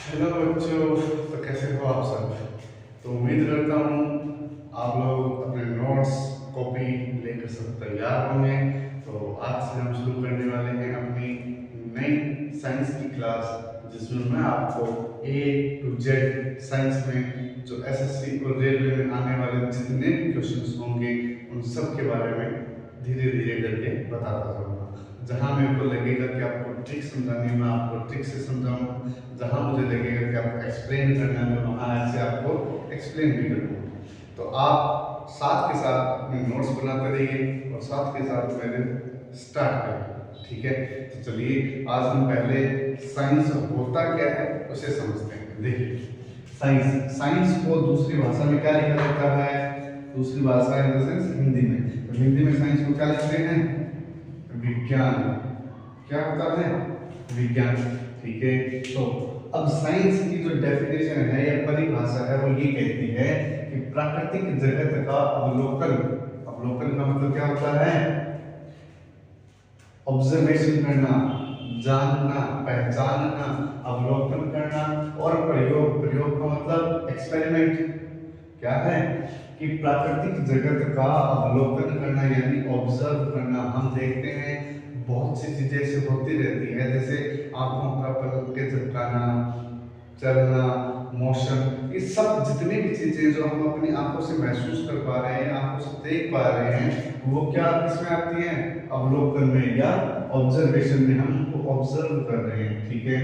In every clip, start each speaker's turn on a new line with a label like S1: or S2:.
S1: Hello बच्चों। तो कैसे हो आप सब। तो उम्मीद करता हूँ आप लोग अपने नोट्स कॉपी लेकर सब तैयार होंगे। तो आज से हम शुरू करने वाले हैं अपनी नई साइंस की क्लास, जिसमें मैं आपको ए टू जेड साइंस में जो एसएससी और रेलवे में आने वाले जितने भी क्वेश्चंस होंगे उन सब के बारे में धीरे धीरे करके बताता जाऊँगा। जहाँ मेरे को लगेगा कि आपको ट्रिक समझानी है मैं आपको ट्रिक से समझाऊंगा, जहाँ मुझे लगेगा कि आपको एक्सप्लेन करना है मैं वहाँ से आपको एक्सप्लेन भी करूँगा। तो आप साथ के साथ अपने नोट्स बनाते रहिए और साथ के साथ मेरे स्टार्ट करिए, ठीक है। तो चलिए आज हम पहले साइंस होता क्या है उसे समझते हैं। देखिए साइंस साइंस को दूसरी भाषा में क्या लिखा जाता है, दूसरी भाषा इन द सेंस हिंदी में। तो हिंदी में साइंस को क्या लिखते हैं, विज्ञान। क्या होता है, विज्ञान, ठीक है। तो अब साइंस की जो डेफिनेशन है या परिभाषा है वो ये कहती है कि प्राकृतिक जगत का अवलोकन। अवलोकन का मतलब क्या होता है, ऑब्जर्वेशन करना, जानना, पहचानना, अवलोकन करना। और प्रयोग, प्रयोग का मतलब एक्सपेरिमेंट। क्या है कि प्राकृतिक जगत का अवलोकन करना यानी ऑब्जर्व करना। हम देखते हैं बहुत सी चीजें ऐसी होती रहती है, जैसे आंखों का पलक के झपकाना, चलना, मोशन, ये सब जितनी भी चीजें जो हम अपनी आंखों से महसूस कर पा रहे हैं, आंखों से देख पा रहे हैं, वो क्या किसमें आती है, अवलोकन में या ऑब्जर्वेशन में। हम उनको ऑब्जर्व कर रहे हैं, ठीक है।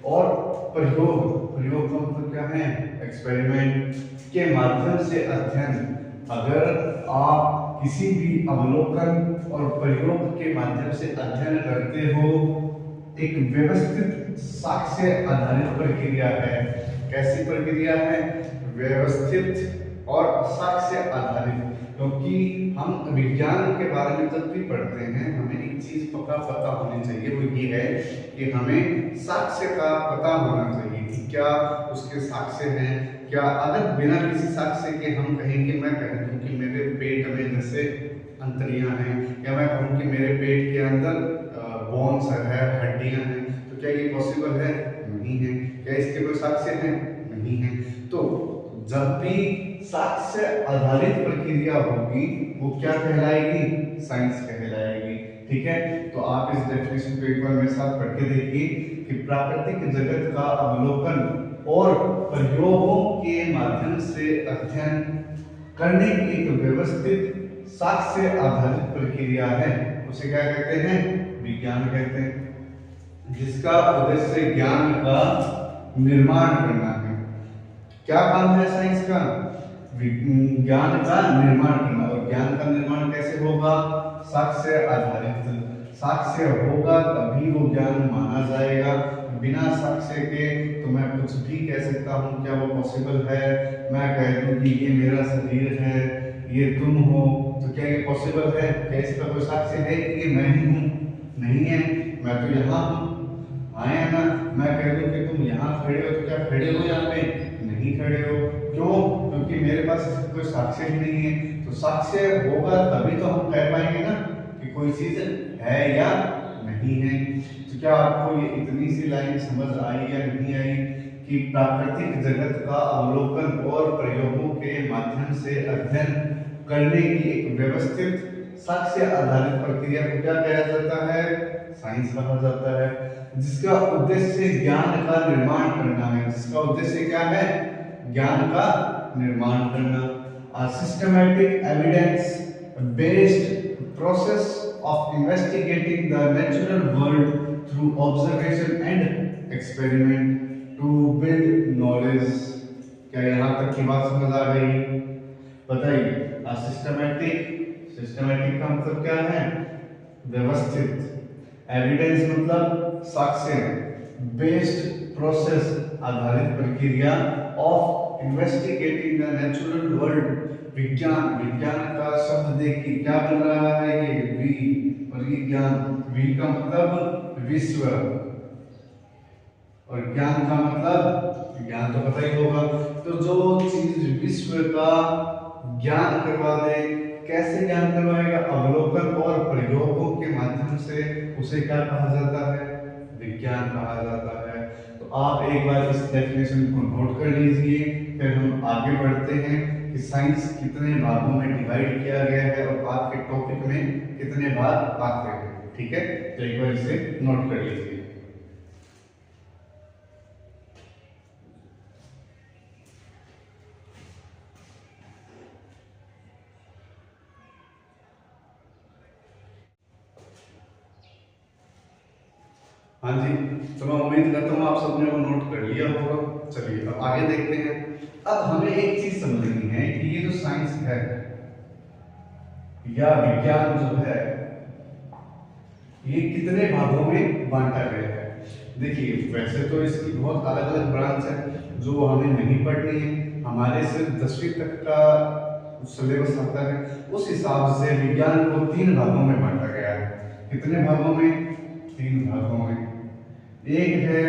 S1: और प्रयोग, प्रयोग का मतलब क्या है, एक्सपेरिमेंट के माध्यम से अध्ययन। अगर आप किसी भी अवलोकन और प्रयोग के माध्यम से अध्ययन करते हो, एक व्यवस्थित साक्ष्य आधारित प्रक्रिया है। कैसी प्रक्रिया है, व्यवस्थित और साक्ष्य आधारित। क्योंकि हम विज्ञान के बारे में जब भी पढ़ते हैं हमें एक चीज पक्का पता होनी चाहिए, वो ये है कि हमें साक्ष्य का पता होना चाहिए कि क्या उसके साक्ष्य हैं। क्या अगर बिना किसी साक्ष्य के हम कहेंगे, मैं कह दूं कि मेरे पेट में जैसे अंतड़ियां हैं, या मैं कहूं कि मेरे पेट के अंदर बोन्स है, हड्डियां हैं, तो क्या ये पॉसिबल है, नहीं है। क्या इसके कोई साक्ष्य है, नहीं है। तो जब भी साक्ष्य आधारित प्रक्रिया होगी वो क्या कहलाएगी, साइंस कहलाएगी, ठीक है। तो आप इस डेफिनेशन को एक बार मेरे साथ पढ़ के देखिए कि प्राकृतिक जगत का अवलोकन और प्रयोगों के माध्यम से अध्ययन करने की एक व्यवस्थित साक्ष्य आधारित प्रक्रिया है, उसे क्या कहते हैं, विज्ञान कहते हैं। जिसका उद्देश्य ज्ञान का निर्माण करना है। क्या काम है साइंस का, ज्ञान का निर्माण करना। और ज्ञान का निर्माण कैसे होगा, साक्ष्य आधारित। साक्ष्य होगा तभी वो ज्ञान माना जाएगा। बिना साक्ष्य के तो मैं कुछ भी कह सकता हूँ, क्या वो पॉसिबल है। मैं कह दूं कि ये मेरा शरीर है, ये तुम हो, तो क्या ये पॉसिबल है, क्या इसका कोई साक्ष्य है कि ये मैं ही हूँ, नहीं है। मैं तो यहाँ हूँ, आए ना। मैं कह दूं कि तुम यहाँ खड़े हो, तो क्या खड़े हो यहाँ पे, नहीं खड़े हो। क्यों, क्योंकि मेरे पास इसका कोई साक्ष्य ही नहीं है। तो साक्ष्य होगा तभी तो हम कह पाएंगे ना कि कोई चीज है या नहीं है। तो क्या आपको ये इतनी सी लाइन समझ आई या नहीं आई कि प्राकृतिक जगत का अवलोकन और प्रयोगों के माध्यम से अध्ययन करने की एक व्यवस्थित साक्ष्य आधारित प्रक्रिया को क्या कहा जाता है, साइंस कहा जाता है। जिसका उद्देश्य ज्ञान का निर्माण करना है, जिसका उद्देश्य क्या है, ज्ञान का निर्माण करना। Systematic evidence based process of investigating the natural world through observation and experiment to build knowledge। क्या यहाँ तक की बात समझ आ गई, बताइए। सिस्टमैटिक, सिस्टमैटिक का मतलब क्या है, व्यवस्थित। एविडेंस मतलब साक्ष्य। बेस्ड प्रोसेस आधारित प्रक्रिया of investigating the natural world. विज्ञान, विज्ञान का शब्द देखिए क्या बन रहा है, ये वी, और ये ज्ञान। वी का मतलब विश्व और ज्ञान का मतलब ज्ञान, तो पता ही होगा। तो जो चीज विश्व का ज्ञान करवा दे, कैसे ज्ञान करवाएगा, अवलोकन और प्रयोगों के माध्यम से, उसे क्या कहा जाता है, विज्ञान कहा जाता है। तो आप एक बार इस डेफिनेशन को नोट कर लीजिए, फिर हम आगे बढ़ते हैं कि साइंस कितने भागों में डिवाइड किया गया है और आपके टॉपिक में कितने भाग आते हैं। ठीक है, तो एक बार इसे नोट कर लीजिए। हाँ जी, तो मैं उम्मीद करता हूँ आप सबने वो नोट कर लिया होगा। चलिए अब आगे देखते हैं। अब हमें एक चीज समझनी है कि ये जो साइंस है या विज्ञान जो है ये कितने भागों में बांटा गया है। देखिए वैसे तो इसकी बहुत अलग अलग ब्रांच है जो हमें नहीं पढ़नी है, हमारे सिर्फ 10वीं तक का सिलेबस आता है। उस हिसाब से विज्ञान को 3 भागों में बांटा गया है। कितने भागों में? 3 भागों में। एक है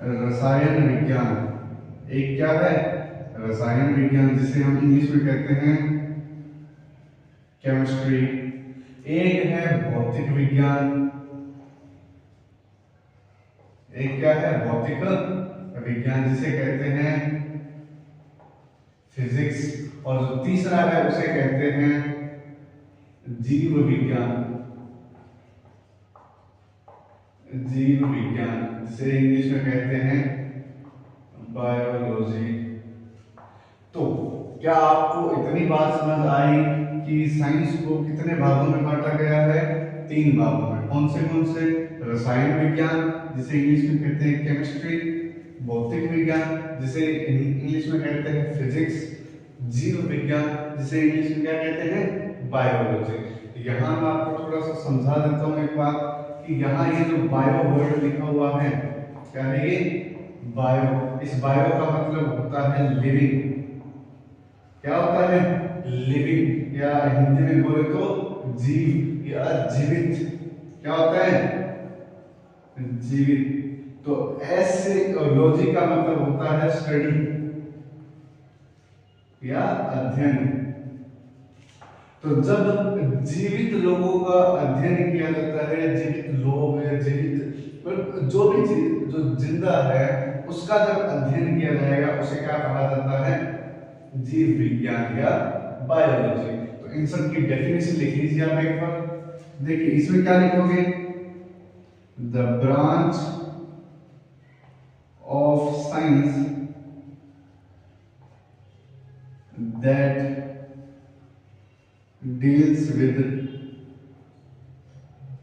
S1: रसायन विज्ञान, एक क्या है? रसायन विज्ञान, जिसे हम इंग्लिश में कहते हैं केमिस्ट्री। एक है भौतिक विज्ञान, एक क्या है? भौतिक विज्ञान, जिसे कहते हैं फिजिक्स। और जो तीसरा है उसे कहते हैं जीव विज्ञान, जीव विज्ञान, जिसे इंग्लिश में कहते हैं बायोलॉजी। तो क्या आपको इतनी बात समझ आई कि साइंस को कितने भागों में बांटा गया है? 3 भागों में। कौन से? रसायन विज्ञान, जिसे इंग्लिश में कहते हैं केमिस्ट्री, भौतिक विज्ञान, जिसे इंग्लिश में कहते हैं फिजिक्स, जीव विज्ञान, जिसे इंग्लिश में क्या कहते हैं? बायोलॉजी। यहाँ मैं आपको थोड़ा सा समझा देता हूँ एक बात कि यहाँ ये जो बायो वर्ड लिखा हुआ है, क्या है ये? बायो। इस बायो का मतलब होता है लिविंग। क्या होता है? लिविंग, या हिंदी में बोले तो जीव या जीवित। क्या होता है? जीवित। तो ऐसे लॉजी का मतलब होता है स्टडी या अध्ययन। तो जब जीवित लोगों का अध्ययन किया जाता है, जीवित लोग या जीवित जो भी चीज जो जिंदा है उसका जब अध्ययन किया जाएगा उसे क्या कहा जाता है? जीव विज्ञान या बायोलॉजी। तो इन सब की डेफिनेशन लिख लीजिए आप एक बार। देखिए इसमें क्या लिखोगे? The branch of science that deals with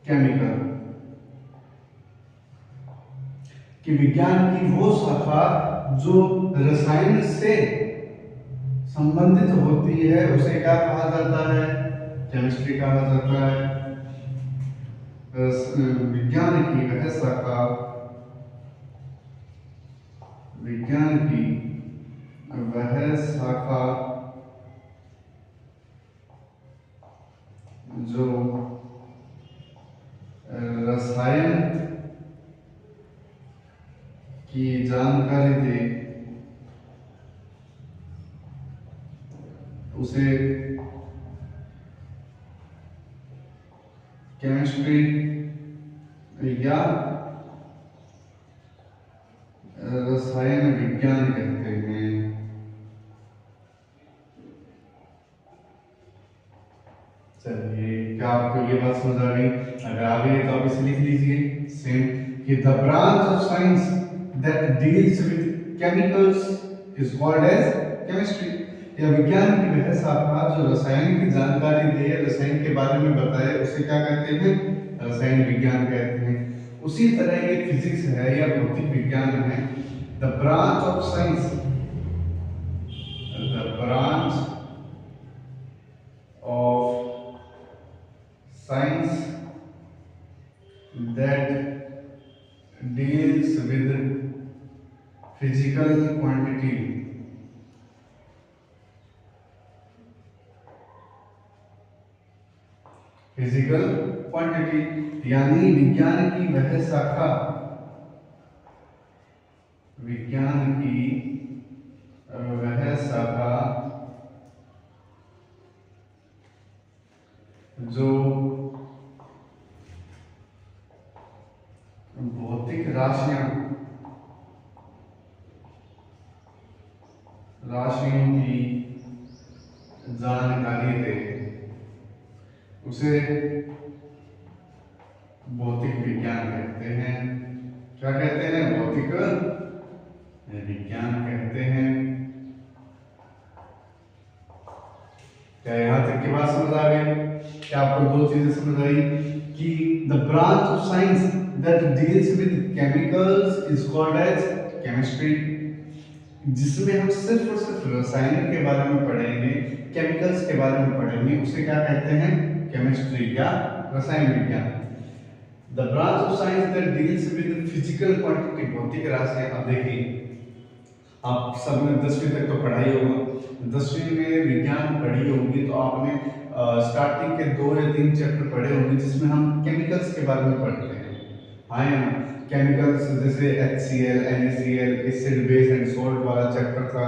S1: chemical, कि विज्ञान की वो शाखा जो रसायन से संबंधित होती है उसे क्या कहा जाता है? केमिस्ट्री कहा जाता है। विज्ञान की वह शाखा, विज्ञान की वह शाखा जो रसायन की जानकारी दे उसे केमिस्ट्री या रसायन विज्ञान कहते हैं। चलिए क्या आपको ये बात समझ आ गई? अगर आ गई तो आप इसे लिख लीजिए सेम कि the branch of science that deals with chemicals is called as chemistry. या विज्ञान की वह शाखा जो रसायन की जानकारी दे, रसायन के बारे में बताए, उसे क्या कहते हैं? रसायन विज्ञान कहते हैं। उसी तरह ये फिजिक्स है या भौतिक विज्ञान है। The branch of science, the branch of science that deals with physical quantity, physical quantity, यानी विज्ञान की वह शाखा, विज्ञान की वह शाखा जो भौतिक राशियों की जानकारी दे उसे भौतिक विज्ञान कहते हैं। क्या कहते हैं? भौतिक विज्ञान कहते हैं। क्या यहां तक की बात समझ आ गई? क्या आपको दो चीजें समझ आई कि the branch of science that deals with chemicals is called as chemistry, जिसमें हम सिर्फ और सिर्फ रसायन के बारे में पढ़ेंगे, केमिकल्स के बारे में पढ़ेंगे, उसे क्या कहते हैं? केमिस्ट्री या रसायन विज्ञान। The branch of science that deals with physical quantity, भौतिक राशियां। अब देखिए, आप सबने 10वीं तक तो पढ़ाई होगा, 10वीं में विज्ञान पढ़ी होगी तो आपने स्टार्टिंग के 2 या 3 चैप्टर पढ़े होंगे जिसमें हम केमिकल्स के बारे में पढ़ते हैं। हाँ या ना? केमिकल्स जैसे HCl, NaCl, acid base and salt वाला चैप्टर था,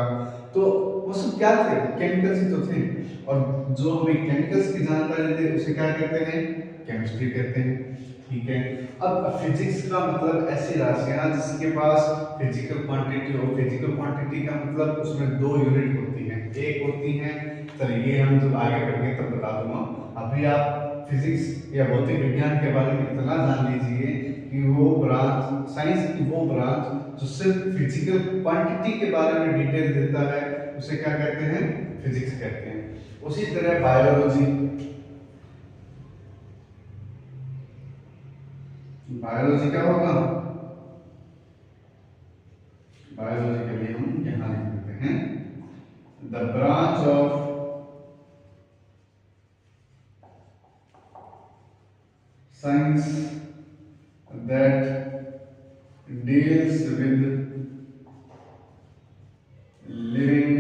S1: तो वो सब क्या थे? केमिकल्स ही तो थे। और जो हमें केमिकल्स की जानकारी दे उसे क्या कहते हैं? केमिस्ट्री कहते हैं। ठीक है। अब फिजिक्स का मतलब ऐसी राशियां जिसके पास फिजिकल क्वांटिटी हो। फिजिकल क्वांटिटी का मतलब उसमें 2 यूनिट होती हैं। एक होती है, चलिए हम जब आगे पढ़ेंगे तब बता दूंगा, अभी आप फिजिक्स या भौतिक विज्ञान के बारे में इतना जान लीजिए कि वो ब्रांच, साइंस की वो ब्रांच जो सिर्फ फिजिकल क्वांटिटी के बारे में डिटेल देता है उसे क्या कहते हैं? फिजिक्स कहते हैं। उसी तरह बायोलॉजी, बायोलॉजी क्या होगा? बायोलॉजी के लिए हम यहां लिख देते हैं the branch of science that deals with living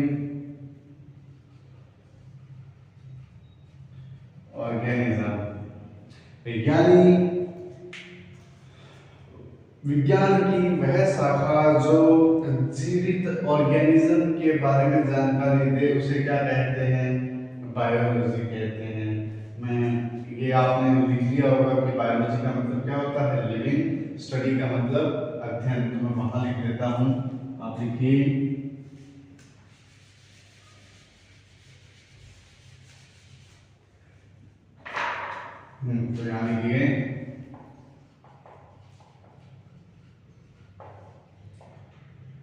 S1: organism. विज्ञान की वह शाखा जो जीवित ऑर्गेनिज्म के बारे में जानकारी दे उसे क्या कहते हैं? बायोलॉजी कहते हैं। ये आपने लिख लिया होगा कि बायोलॉजी का मतलब क्या होता है? लिविंग। स्टडी का मतलब अध्ययन। तो मैं वहां लिख देता हूं, आप लिखिए तो यहां लिखिए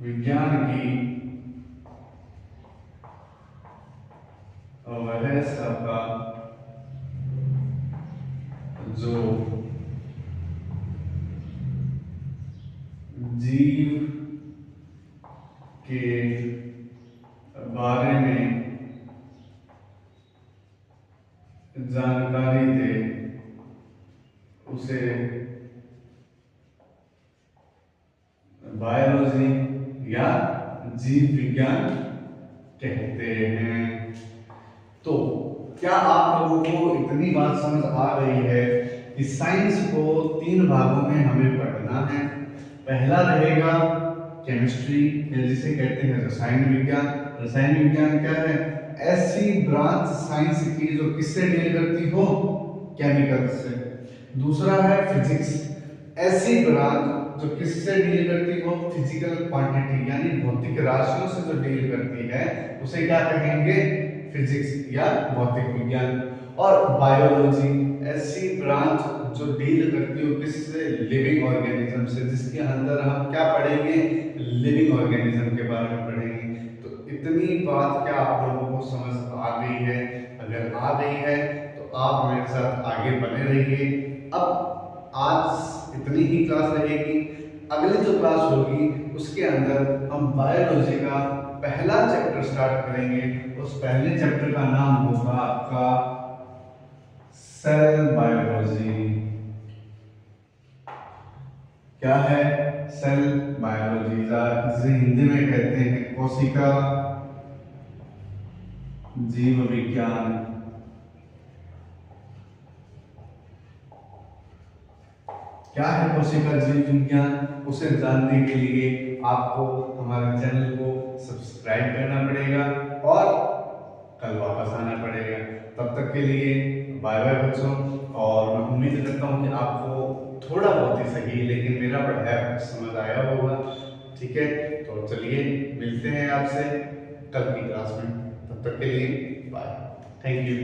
S1: विज्ञान की वह शाखा जो जीव के बारे में जानकारी दे उसे बायोलॉजी या जीव विज्ञान कहते हैं। तो क्या आप लोगों को इतनी बात समझ आ गई है कि साइंस को 3 भागों में हमें पढ़ना है? पहला रहेगा केमिस्ट्री, जिसे कहते हैं रसायन विज्ञान। रसायन विज्ञान क्या है? ऐसी ब्रांच साइंस की जो किससे डील करती हो? केमिकल से। दूसरा है फिजिक्स, ऐसी ब्रांच जो किससे डील करती हो? फिजिकल क्वांटिटी यानी भौतिक राशियों से जो डील करती है उसे क्या कहेंगे? फिजिक्स या भौतिक विज्ञान। और बायोलॉजी, ऐसी ब्रांच जो डील करती हो किससे? लिविंग ऑर्गेनिज्म से, जिसके अंदर हम क्या पढ़ेंगे? लिविंग ऑर्गेनिज्म के बारे में पढ़ेंगे। तो इतनी बात क्या आप लोगों को समझ आ गई है? अगर आ गई है तो आप मेरे साथ आगे बने रहिए। अब आज इतनी ही क्लास रहेगी। अगली जो क्लास होगी उसके अंदर हम बायोलॉजी का पहला चैप्टर स्टार्ट करेंगे। उस पहले चैप्टर का नाम होगा आपका सेल बायोलॉजी। क्या है? सेल बायोलॉजी, जिसे हिंदी में कहते हैं कोशिका जीव विज्ञान। क्या है कोशिका जीव विज्ञान? उसे जानने के लिए आपको हमारे चैनल को सब्सक्राइब करना पड़ेगा और कल वापस आना पड़ेगा। तब तक के लिए बाय बाय बच्चों, और मैं उम्मीद करता हूँ कि आपको थोड़ा बहुत ही सही, लेकिन मेरा पढ़ाया कुछ समझ आया होगा। ठीक है, तो चलिए मिलते हैं आपसे कल की क्लास में, तब तक के लिए बाय, थैंक यू।